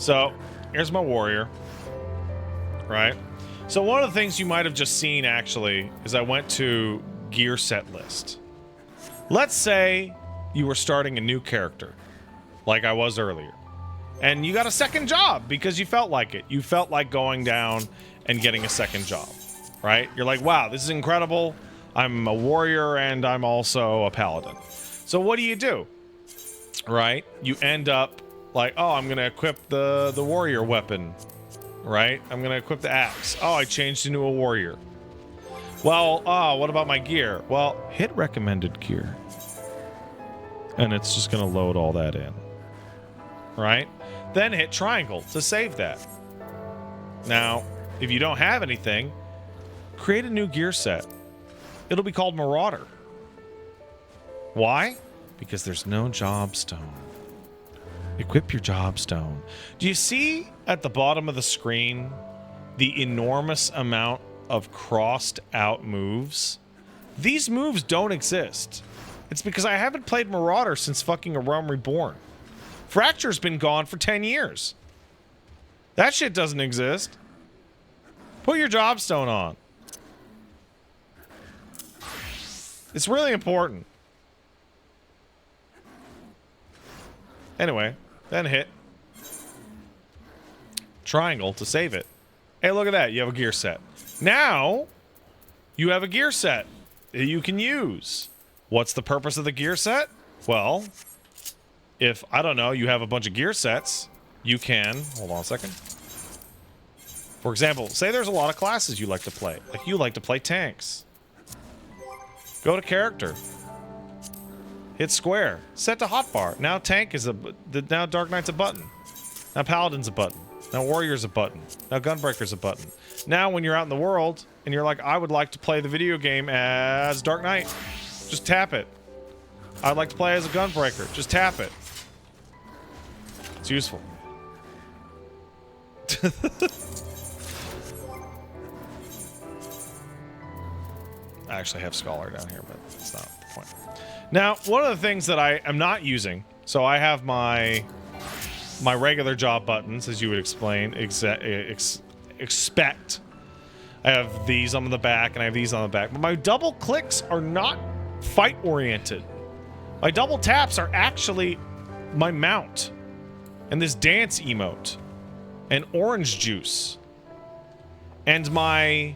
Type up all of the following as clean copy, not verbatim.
So here's my warrior, right? So one of the things you might have just seen actually is I went to gear set list. Let's say you were starting a new character, like I was earlier, and you got a second job because you felt like it. You felt like going down and getting a second job, right? You're like, wow, this is incredible. I'm a warrior and I'm also a paladin. So what do? Right? You end up like, oh, I'm going to equip the warrior weapon, right? I'm going to equip the axe. Oh, I changed into a warrior. Well, what about my gear? Well, hit recommended gear. And it's just going to load all that in. Right? Then hit triangle to save that. Now, if you don't have anything, create a new gear set. It'll be called Marauder. Why? Because there's no job stone. Equip your job stone. Do you see at the bottom of the screen the enormous amount of crossed out moves? These moves don't exist. It's because I haven't played Marauder since fucking A Realm Reborn. Fracture's been gone for 10 years. That shit doesn't exist. Put your job stone on. It's really important. Anyway, then hit triangle to save it. Hey, look at that. You have a gear set. Now, you have a gear set that you can use. What's the purpose of the gear set? Well, if, I don't know, you have a bunch of gear sets, you can... Hold on a second. For example, say there's a lot of classes you like to play. Like, you like to play tanks. Go to character. Hit square. Set to hotbar. Now tank is now Dark Knight's a button. Now paladin's a button. Now warrior's a button. Now gunbreaker's a button. Now when you're out in the world and you're like, I would like to play the video game as Dark Knight, just tap it. I'd like to play as a gunbreaker. Just tap it. It's useful. I actually have Scholar down here, but that's not the point. Now, one of the things that I am not using, so I have my regular job buttons, as you would expect. I have these on the back, and I have these on the back. But my double clicks are not fight-oriented. My double taps are actually my mount, and this dance emote, and orange juice, and my...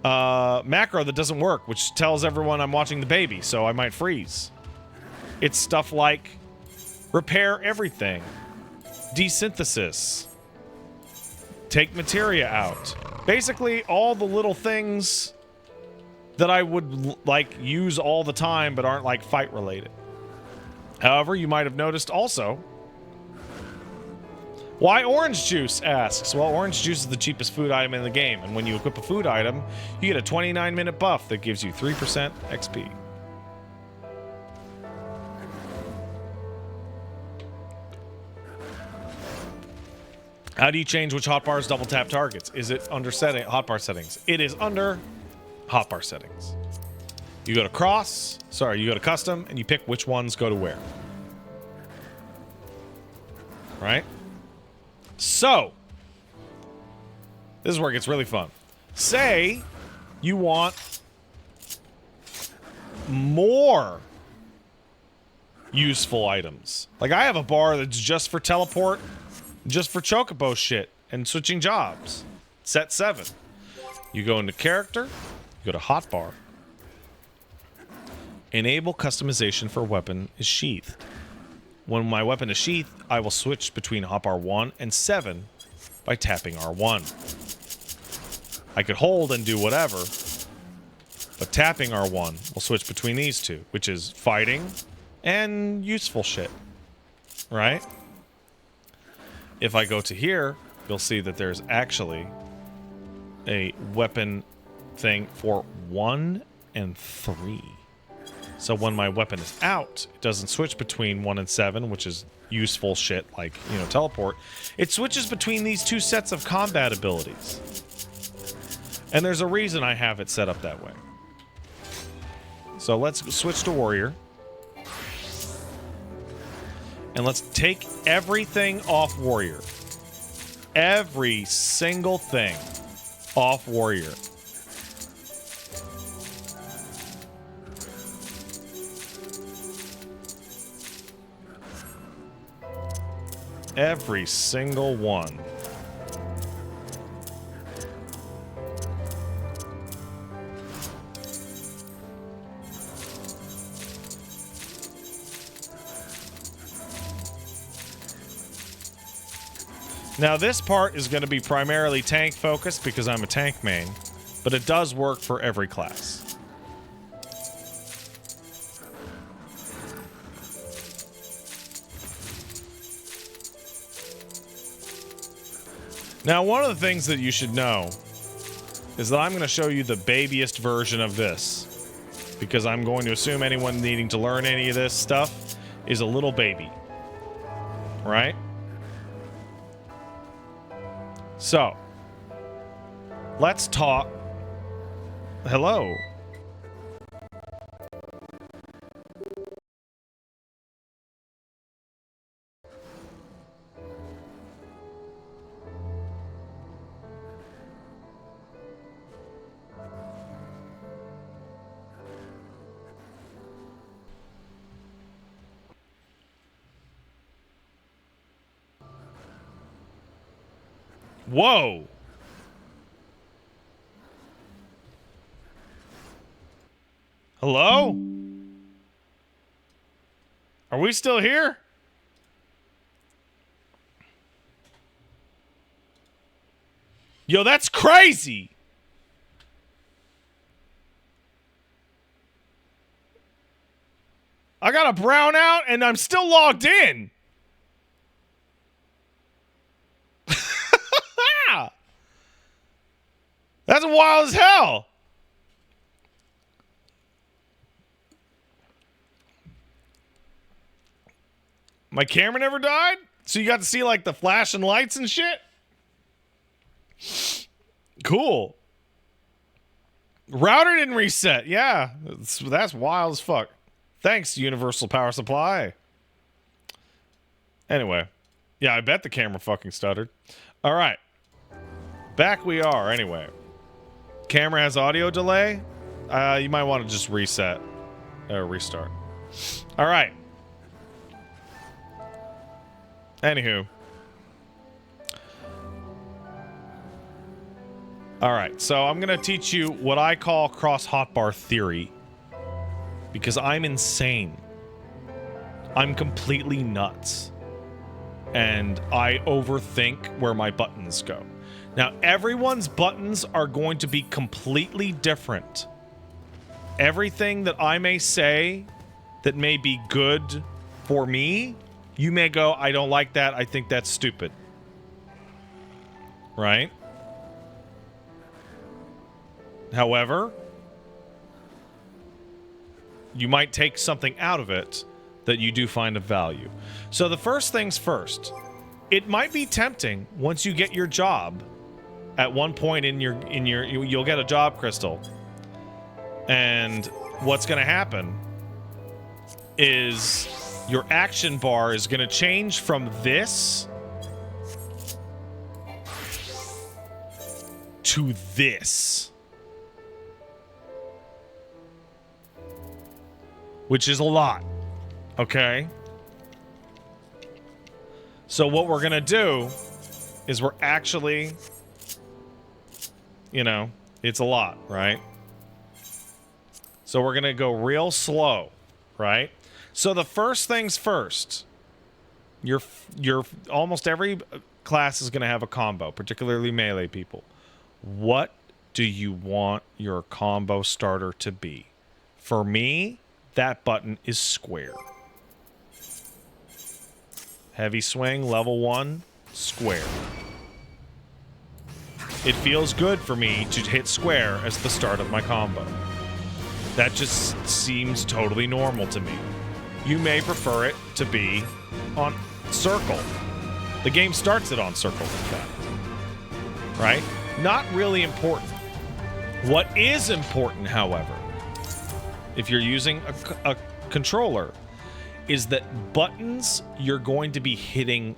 macro that doesn't work, which tells everyone I'm watching the baby, so I might freeze. It's stuff like repair everything, desynthesis, take materia out. Basically, all the little things that I would like use all the time but aren't like fight related. However, you might have noticed also. Why orange juice, asks. Well, orange juice is the cheapest food item in the game, and when you equip a food item, you get a 29-minute buff that gives you 3% XP. How do you change which hotbars double tap targets? Is it under hotbar settings? It is under hotbar settings. You go to you go to custom, and you pick which ones go to where. Right? So, this is where it gets really fun. Say you want more useful items. Like, I have a bar that's just for teleport, just for chocobo shit, and switching jobs. Set 7. You go into character, you go to hotbar. Enable customization for weapon is sheathed. When my weapon is sheathed, I will switch between hotbar 1 and 7 by tapping R1. I could hold and do whatever, but tapping R1 will switch between these two, which is fighting and useful shit, right? If I go to here, you'll see that there's actually a weapon thing for 1 and 3. So when my weapon is out, it doesn't switch between 1 and 7, which is useful shit like, you know, teleport. It switches between these two sets of combat abilities. And there's a reason I have it set up that way. So let's switch to warrior. And let's take everything off warrior. every single thing off warrior. Every single one. Now this part is going to be primarily tank focused because I'm a tank main, but it does work for every class. Now one of the things that you should know is that I'm going to show you the babyest version of this, because I'm going to assume anyone needing to learn any of this stuff is a little baby, right? So, let's talk. Hello. Whoa. Hello? Are we still here? Yo, that's crazy! I got a brown out and I'm still logged in! That's wild as hell! My camera never died? So you got to see, like, the flashing lights and shit? Cool. Router didn't reset. Yeah, that's wild as fuck. Thanks, Universal Power Supply. Anyway. Yeah, I bet the camera fucking stuttered. All right. Back we are, anyway. Camera has audio delay. You might want to just reset. Or restart. All right. Anywho. Alright, so I'm going to teach you what I call cross hotbar theory. Because I'm insane. I'm completely nuts. And I overthink where my buttons go. Now, everyone's buttons are going to be completely different. Everything that I may say that may be good for me, you may go, I don't like that, I think that's stupid. Right? However, you might take something out of it that you do find of value. So the first things first, it might be tempting once you get your job at one point you'll get a job crystal. And what's going to happen is your action bar is going to change from this to this. Which is a lot. Okay? So what we're going to do is we're actually, you know, it's a lot, right? So we're going to go real slow, right? So the first things first, your almost every class is going to have a combo, particularly melee people. What do you want your combo starter to be? For me, that button is square. Heavy swing, level 1, square. It feels good for me to hit square as the start of my combo. That just seems totally normal to me. You may prefer it to be on circle. The game starts it on circle, in fact. Right? Not really important. What is important, however, if you're using a controller, is that buttons you're going to be hitting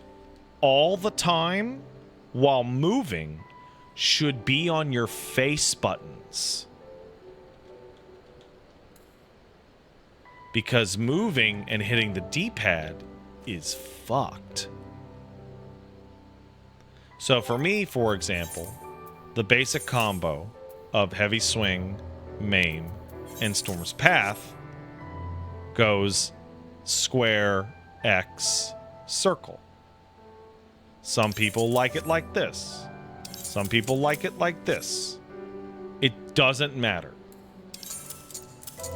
all the time while moving should be on your face buttons. Because moving and hitting the D-pad is fucked. So for me, for example, the basic combo of heavy swing, maim, and Storm's Path goes square, X, circle. Some people like it like this. Some people like it like this. It doesn't matter.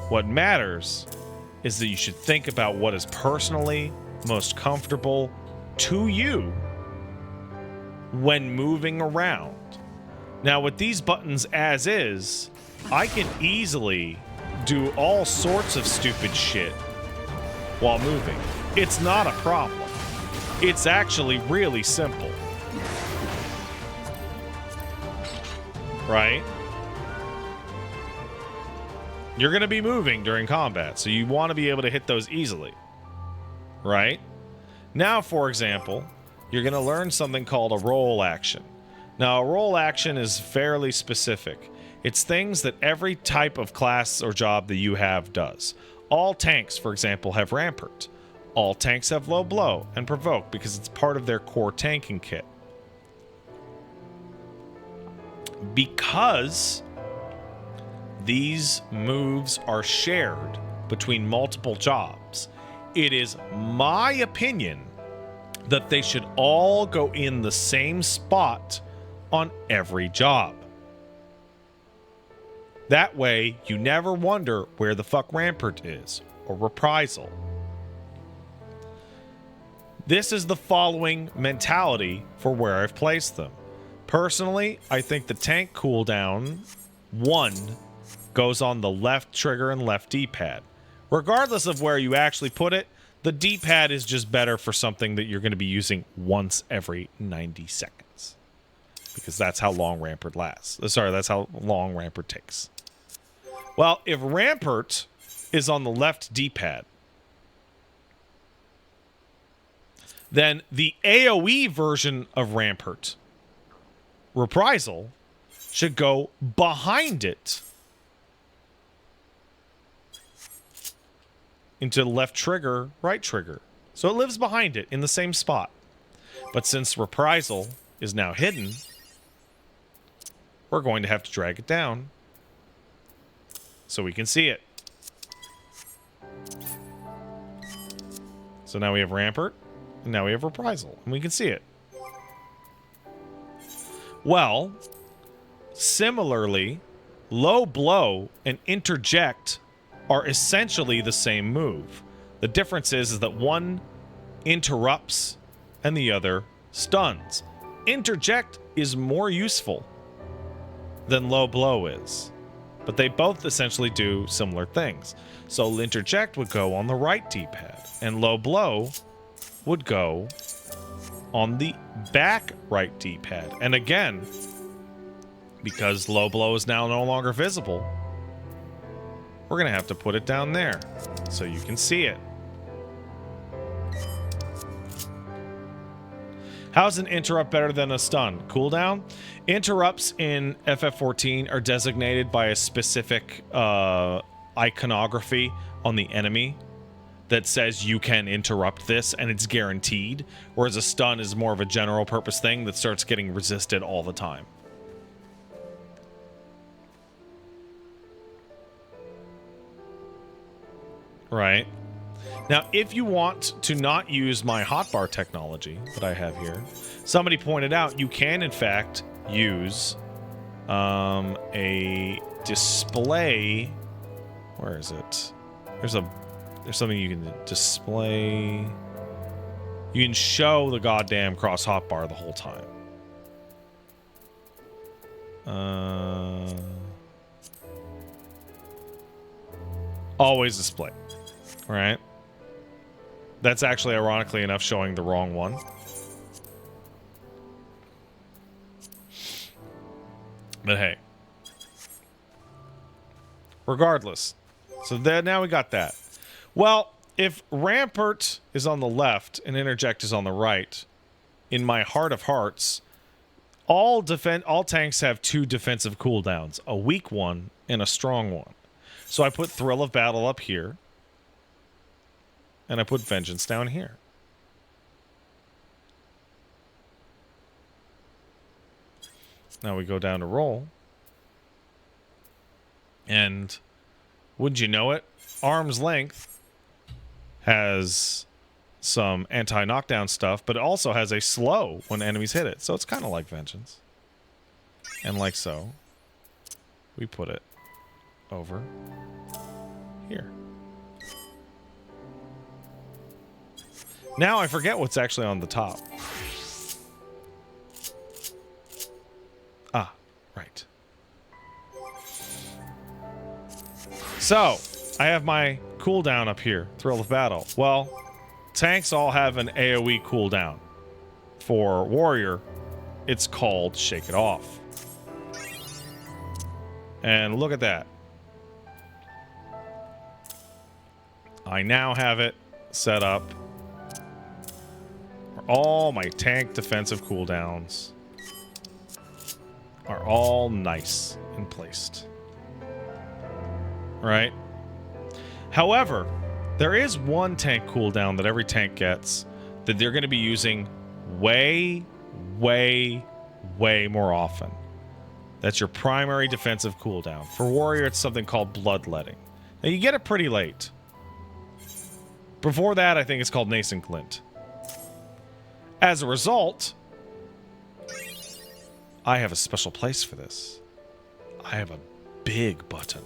What matters is that you should think about what is personally most comfortable to you when moving around. Now, with these buttons as is, I can easily do all sorts of stupid shit while moving. It's not a problem. It's actually really simple. Right? You're going to be moving during combat, so you want to be able to hit those easily. Right? Now, for example, you're going to learn something called a roll action. Now, a roll action is fairly specific. It's things that every type of class or job that you have does. All tanks, for example, have Rampart. All tanks have low blow and provoke because it's part of their core tanking kit. Because these moves are shared between multiple jobs, it is my opinion that they should all go in the same spot on every job. That way, you never wonder where the fuck Rampart is, or Reprisal. This is the following mentality for where I've placed them. Personally, I think the tank cooldown 1 goes on the left trigger and left D-pad. Regardless of where you actually put it, the D-pad is just better for something that you're going to be using once every 90 seconds. Because that's how long Rampart lasts. Sorry, that's how long Rampart takes. Well, if Rampart is on the left D-pad, then the AoE version of Rampart, Reprisal, should go behind it into left trigger, right trigger. So it lives behind it in the same spot. But since Reprisal is now hidden, we're going to have to drag it down so we can see it. So now we have Rampart, and now we have Reprisal, and we can see it. Well, similarly, low blow and interject are essentially the same move. The difference is that one interrupts and the other stuns. Interject is more useful than low blow is, but they both essentially do similar things. So interject would go on the right D-pad, and low blow would go on the back right D-pad. And again, because low blow is now no longer visible, we're going to have to put it down there so you can see it. How's an interrupt better than a stun? Cooldown? Interrupts in FF14 are designated by a specific iconography on the enemy that says you can interrupt this, and it's guaranteed, whereas a stun is more of a general purpose thing that starts getting resisted all the time. Right? Now, if you want to not use my hotbar technology that I have here, somebody pointed out you can, in fact, use a display. Where is it? There's something you can display. You can show the goddamn cross hotbar the whole time. Always display. Right? That's actually, ironically enough, showing the wrong one. But hey. Regardless. So there, now we got that. Well, if Rampart is on the left and Interject is on the right, in my heart of hearts, All tanks have 2 defensive cooldowns, a weak one and a strong one. So I put Thrill of Battle up here, and I put Vengeance down here. Now we go down to roll. And wouldn't you know it, Arm's Length has some anti-knockdown stuff, but it also has a slow when enemies hit it. So it's kind of like Vengeance. And like so, we put it over here. Now I forget what's actually on the top. Ah, right. So, I have my cooldown up here, Thrill of Battle. Well, tanks all have an AoE cooldown. For Warrior, it's called Shake It Off. And look at that. I now have it set up where all my tank defensive cooldowns are all nice and placed. Right? However, there is one tank cooldown that every tank gets that they're going to be using way, way, way more often. That's your primary defensive cooldown. For Warrior, it's something called Bloodletting. Now, you get it pretty late. Before that, I think it's called Nascent Glint. As a result, I have a special place for this. I have a big button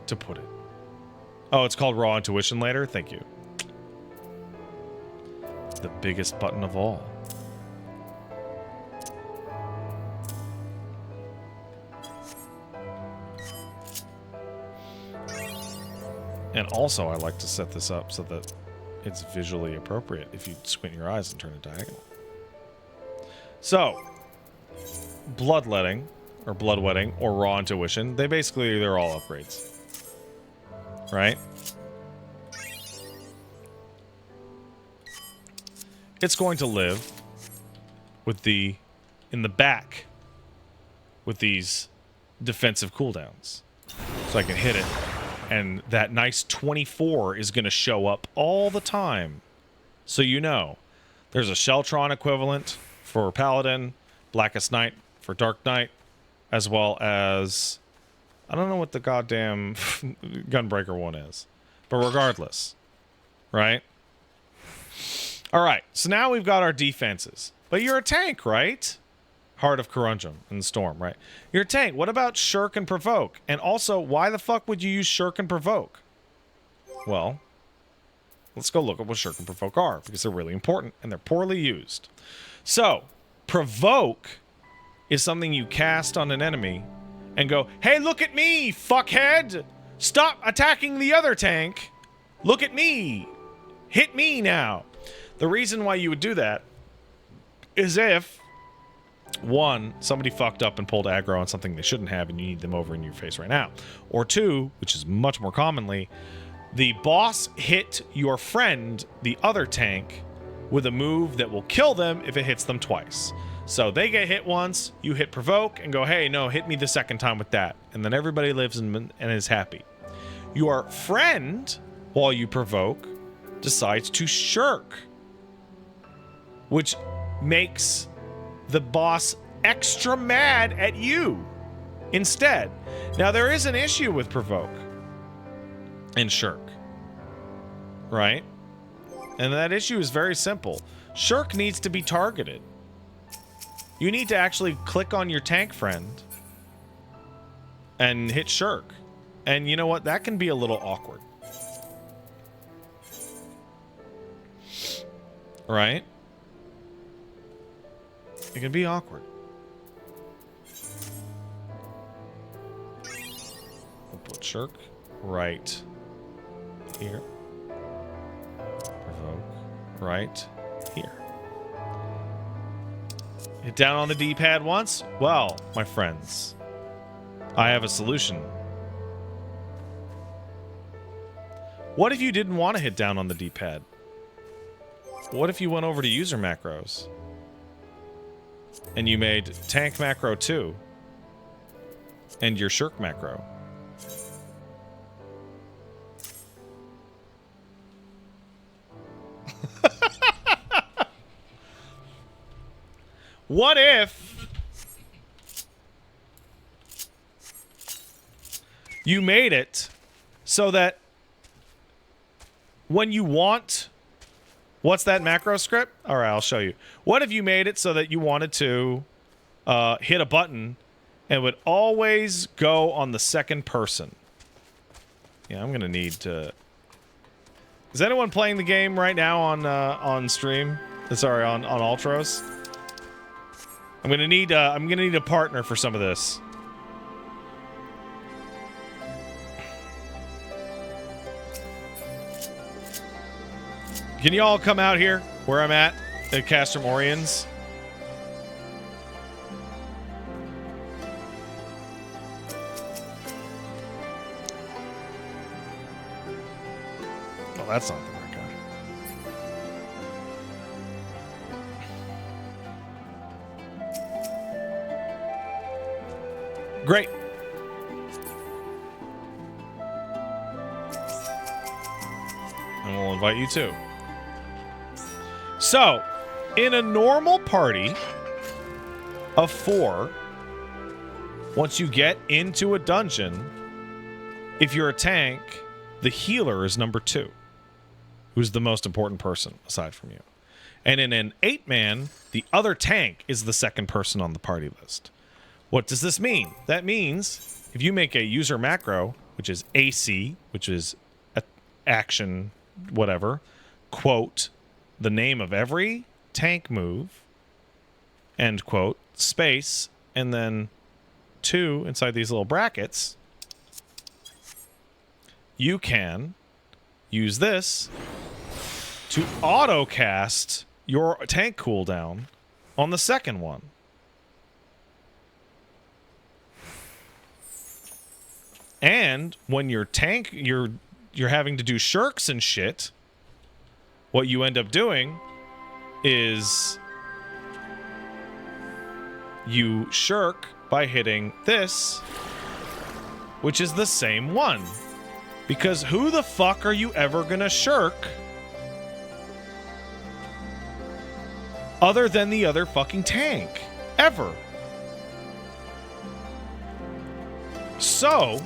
to put it. Oh, it's called Raw Intuition later? Thank you. The biggest button of all. And also, I like to set this up so that it's visually appropriate if you squint your eyes and turn it diagonal. So, Bloodletting, or Bloodwetting, or Raw Intuition, they're all upgrades. Right? It's going to live with in the back with these defensive cooldowns. So I can hit it, and that nice 24 is going to show up all the time. So you know, there's a Sheltron equivalent for Paladin, Blackest Night for Dark Knight, as well as... I don't know what the goddamn Gunbreaker one is. But regardless. Right? Alright, so now we've got our defenses. But you're a tank, right? Heart of Corundum and Storm, right? You're a tank. What about Shirk and Provoke? And also, why the fuck would you use Shirk and Provoke? Well, let's go look at what Shirk and Provoke are, because they're really important, and they're poorly used. So, Provoke is something you cast on an enemy and go, hey, look at me, fuckhead! Stop attacking the other tank! Look at me! Hit me now! The reason why you would do that is if, one, somebody fucked up and pulled aggro on something they shouldn't have and you need them over in your face right now. Or two, which is much more commonly, the boss hit your friend, the other tank, with a move that will kill them if it hits them twice. So they get hit once, you hit Provoke, and go, hey, no, hit me the second time with that. And then everybody lives and is happy. Your friend, while you provoke, decides to shirk, which makes the boss extra mad at you instead. Now, there is an issue with Provoke and Shirk, right? And that issue is very simple. Shirk needs to be targeted. You need to actually click on your tank friend and hit Shirk. And you know what? That can be a little awkward. Right? It can be awkward. We'll put Shirk right here. Provoke right here. Hit down on the D-pad once? Well, my friends, I have a solution. What if you didn't want to hit down on the D-pad? What if you went over to user macros and you made tank macro 2 and your shirk macro. What if you made it so that when you want... What's that macro script? All right, I'll show you. What if you made it so that you wanted to hit a button and would always go on the second person? Yeah, I'm gonna need to... Is anyone playing the game right now on stream? Sorry, on Ultros? I'm gonna need a partner for some of this. Can you all come out here where I'm at Castrum Oriens? Oh, that's not the right guy. Great. And we'll invite you too. So, in a normal party of 4, once you get into a dungeon, if you're a tank, the healer is number 2, who's the most important person aside from you. And in an 8-man, the other tank is the second person on the party list. What does this mean? That means if you make a user macro, which is AC, which is action, whatever, quote, the name of every tank move, end quote, space, and then 2 inside these little brackets, you can use this to auto-cast your tank cooldown on the second one. And when your tank, you're having to do shirks and shit, what you end up doing is you shirk by hitting this, which is the same one. Because who the fuck are you ever gonna shirk other than the other fucking tank? Ever. So,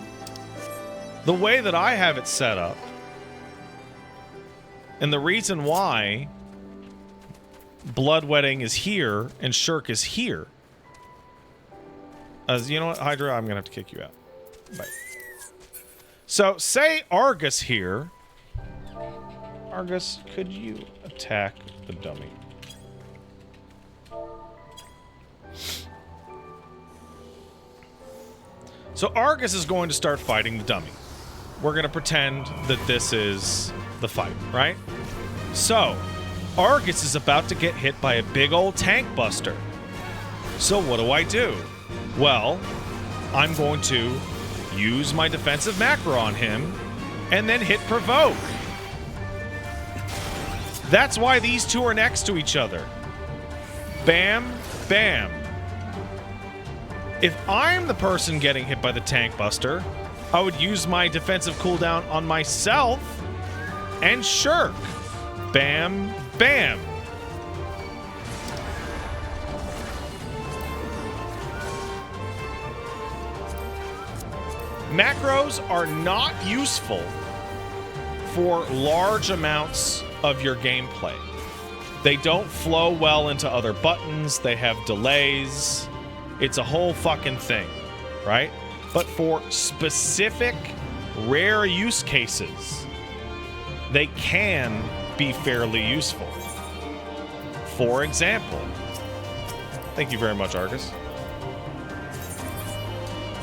the way that I have it set up, and the reason why Bloodwetting is here and Shirk is here. You know what, Hydra? I'm going to have to kick you out. Bye. So, say Argus here. Argus, could you attack the dummy? So, Argus is going to start fighting the dummy. We're going to pretend that this is the fight, right? So, Argus is about to get hit by a big old tank buster. So what do? Well, I'm going to use my defensive macro on him and then hit provoke. That's why these two are next to each other. Bam, bam. If I'm the person getting hit by the tank buster, I would use my defensive cooldown on myself and shirk. Bam, bam. Macros are not useful for large amounts of your gameplay. They don't flow well into other buttons. They have delays. It's a whole fucking thing, right? But for specific, rare use cases, they can be fairly useful. For example, thank you very much, Argus.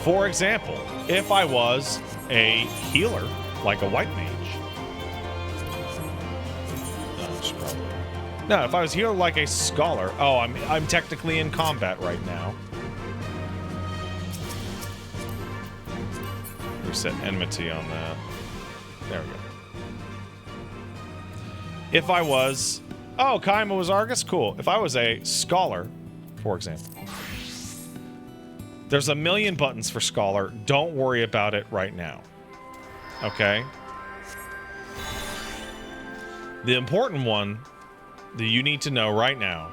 For example, if I was a healer, like a white mage. No, if I was a healer like a scholar. Oh, I'm technically in combat right now. Reset enmity on that. There we go. If I was... Oh, Kaima was Argus? Cool. If I was a scholar, for example. There's a million buttons for Scholar. Don't worry about it right now. Okay? The important one that you need to know right now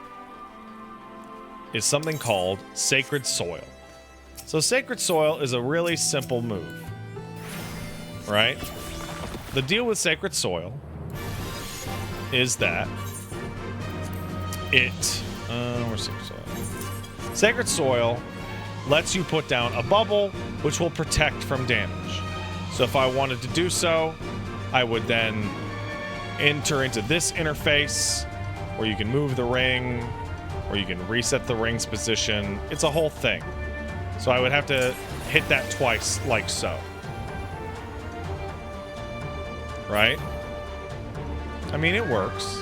is something called Sacred Soil. So Sacred Soil is a really simple move. Right? The deal with Sacred Soil is that it... where's Sacred Soil? Sacred Soil lets you put down a bubble, which will protect from damage. So if I wanted to do so, I would then enter into this interface, where you can move the ring, or you can reset the ring's position. It's a whole thing. So I would have to hit that twice, like so. Right? I mean, it works.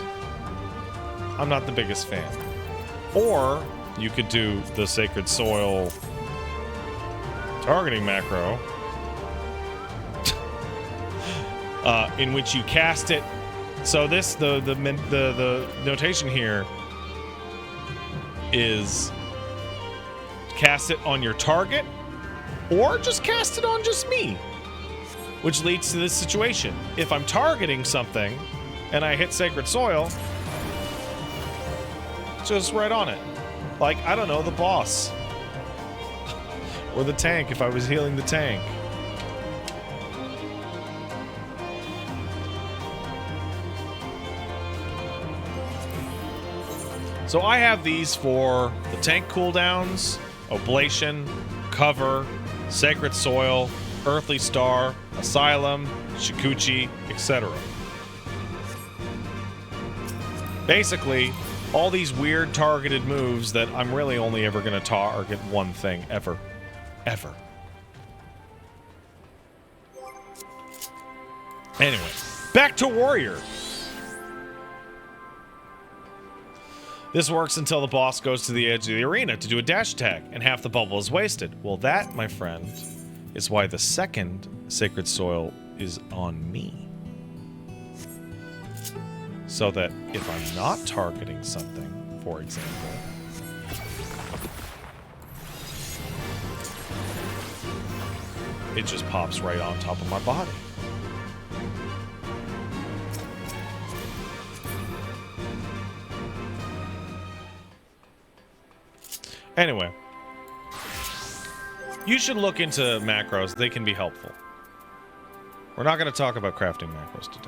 I'm not the biggest fan. Or you could do the Sacred Soil targeting macro, in which you cast it. So this the notation here is cast it on your target, or just cast it on just me, which leads to this situation. If I'm targeting something and I hit Sacred Soil, just right on it. Like, I don't know, the boss. Or the tank if I was healing the tank. So I have these for the tank cooldowns, Oblation, Cover, Sacred Soil, Earthly Star, Asylum, Shikuchi, etc. Basically, all these weird targeted moves that I'm really only ever going to target one thing, ever. Ever. Anyway, back to Warrior. This works until the boss goes to the edge of the arena to do a dash attack, and half the bubble is wasted. Well, that, my friend, is why the second Sacred Soil is on me. So that if I'm not targeting something, for example, it just pops right on top of my body. Anyway, you should look into macros. They can be helpful. We're not going to talk about crafting macros today.